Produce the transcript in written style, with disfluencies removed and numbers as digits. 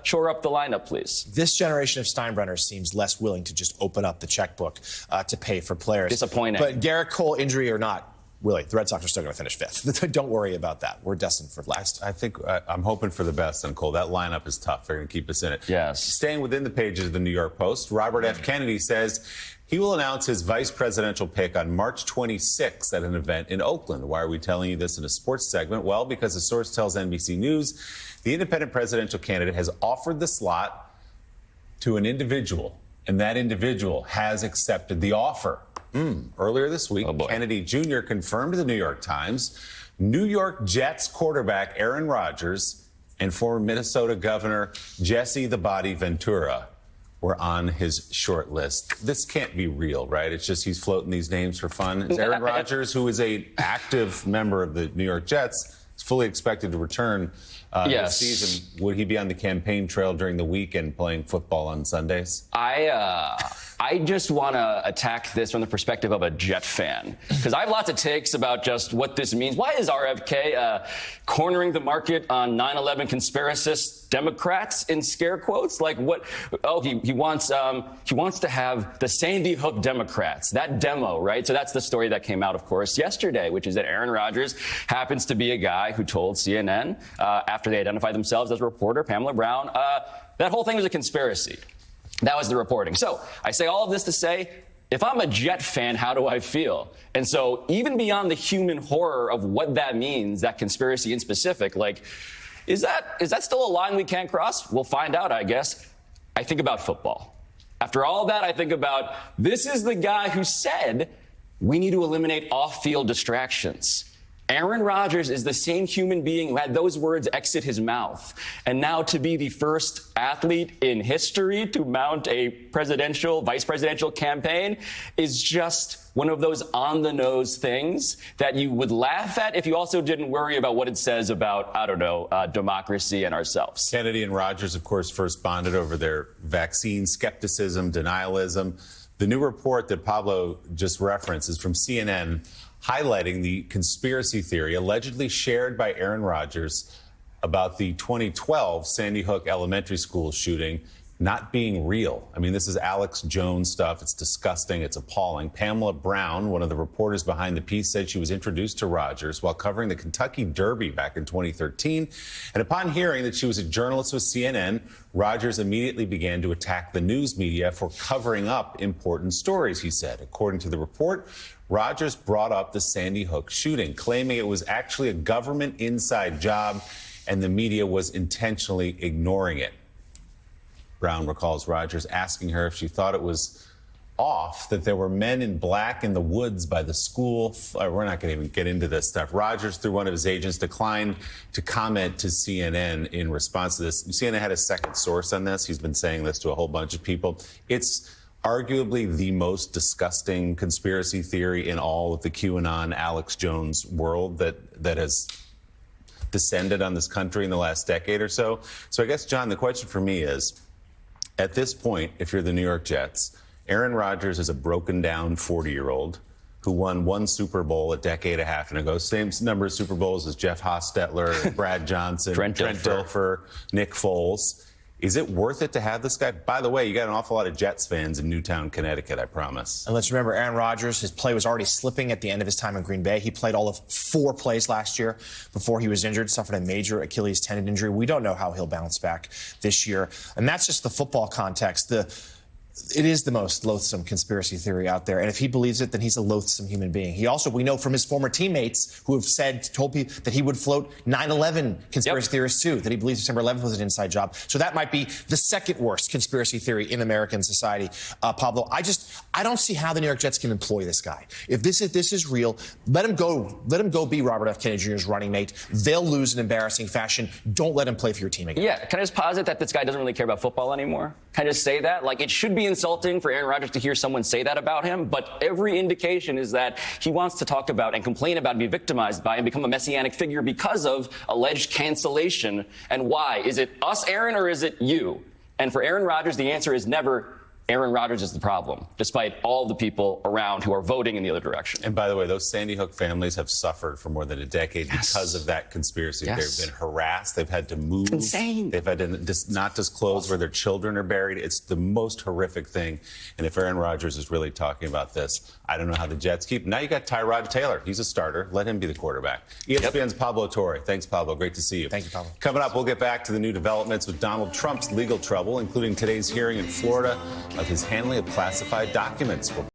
shore up the lineup, please. This generation of Steinbrenner seems less willing to just open up the checkbook to pay for players. Disappointing. But Garrett Cole, injury or not, Willie, the Red Sox are still going to finish fifth. Don't worry about that. We're destined for last. I think I'm hoping for the best on Cole. That lineup is tough. They're going to keep us in it. Yes. Staying within the pages of the New York Post, Robert F. Kennedy says he will announce his vice presidential pick on March 26th at an event in Oakland. Why are we telling you this in a sports segment? Well, because a source tells NBC News the independent presidential candidate has offered the slot to an individual, and that individual has accepted the offer. Earlier this week, Kennedy Jr. confirmed to the New York Times New York Jets quarterback Aaron Rodgers and former Minnesota Governor Jesse the Body Ventura were on his short list. This can't be real, right? It's just he's floating these names for fun. Is Aaron Rodgers, who is an active member of the New York Jets, is fully expected to return this season. Would he be on the campaign trail during the weekend playing football on Sundays? I just want to attack this from the perspective of a Jet fan, because I have lots of takes about just what this means. Why is RFK cornering the market on 9/11 conspiracist Democrats in scare quotes? Like what? Oh, he wants to have the Sandy Hook Democrats, that demo, right? So that's the story that came out, of course, yesterday, which is that Aaron Rodgers happens to be a guy who told CNN after they identified themselves as a reporter, Pamela Brown, that whole thing was a conspiracy. That was the reporting. So I say all of this to say, if I'm a Jet fan, how do I feel? And so even beyond the human horror of what that means, that conspiracy in specific, like, is that still a line we can't cross? We'll find out, I guess. I think about football. After all that, I think about this is the guy who said we need to eliminate off-field distractions. Aaron Rodgers is the same human being who had those words exit his mouth. And now to be the first athlete in history to mount a vice presidential campaign is just one of those on-the-nose things that you would laugh at if you also didn't worry about what it says about, I don't know, democracy and ourselves. Kennedy and Rodgers, of course, first bonded over their vaccine skepticism, denialism. The new report that Pablo just referenced is from CNN, highlighting the conspiracy theory allegedly shared by Aaron Rodgers about the 2012 Sandy Hook Elementary School shooting not being real. I mean, this is Alex Jones stuff. It's disgusting. It's appalling. Pamela Brown, one of the reporters behind the piece, said she was introduced to Rodgers while covering the Kentucky Derby back in 2013. And upon hearing that she was a journalist with CNN, Rodgers immediately began to attack the news media for covering up important stories, he said. According to the report, Rodgers brought up the Sandy Hook shooting, claiming it was actually a government inside job and the media was intentionally ignoring it. Brown recalls Rodgers asking her if she thought it was off that there were men in black in the woods by the school. We're not going to even get into this stuff. Rodgers, through one of his agents, declined to comment to CNN in response to this. CNN had a second source on this. He's been saying this to a whole bunch of people. It's arguably the most disgusting conspiracy theory in all of the QAnon Alex Jones world that has descended on this country in the last decade or so. So I guess, John, the question for me is, at this point, if you're the New York Jets, Aaron Rodgers is a broken-down 40-year-old who won one Super Bowl a decade and a half ago. Same number of Super Bowls as Jeff Hostetler, Brad Johnson, Trent Dilfer, Nick Foles. Is it worth it to have this guy? By the way, you got an awful lot of Jets fans in Newtown, Connecticut, I promise. And let's remember, Aaron Rodgers, his play was already slipping at the end of his time in Green Bay. He played all of 4 plays last year before he was injured, suffered a major Achilles tendon injury. We don't know how he'll bounce back this year. And that's just the football context. It is the most loathsome conspiracy theory out there. And if he believes it, then he's a loathsome human being. He also, we know from his former teammates who have told people that he would float 9/11 conspiracy theorists too, that he believes December 11th was an inside job. So that might be the second worst conspiracy theory in American society. Pablo, I don't see how the New York Jets can employ this guy. If this is real, let him go be Robert F. Kennedy Jr.'s running mate. They'll lose in embarrassing fashion. Don't let him play for your team again. Yeah, can I just posit that this guy doesn't really care about football anymore? Can I just say that? Like, it should be insulting for Aaron Rodgers to hear someone say that about him, but every indication is that he wants to talk about and complain about and be victimized by and become a messianic figure because of alleged cancellation. And why? Is it us, Aaron, or is it you? And for Aaron Rodgers, the answer is never Aaron Rodgers is the problem, despite all the people around who are voting in the other direction. And by the way, those Sandy Hook families have suffered for more than a decade because of that conspiracy. Yes. They've been harassed. They've had to move. It's insane. They've had to not disclose where their children are buried. It's the most horrific thing. And if Aaron Rodgers is really talking about this, I don't know how the Jets keep. Now you got Tyrod Taylor. He's a starter. Let him be the quarterback. ESPN's Pablo Torre. Thanks, Pablo. Great to see you. Thank you, Pablo. Coming up, we'll get back to the new developments with Donald Trump's legal trouble, including today's hearing in Florida of his handling of classified documents. We'll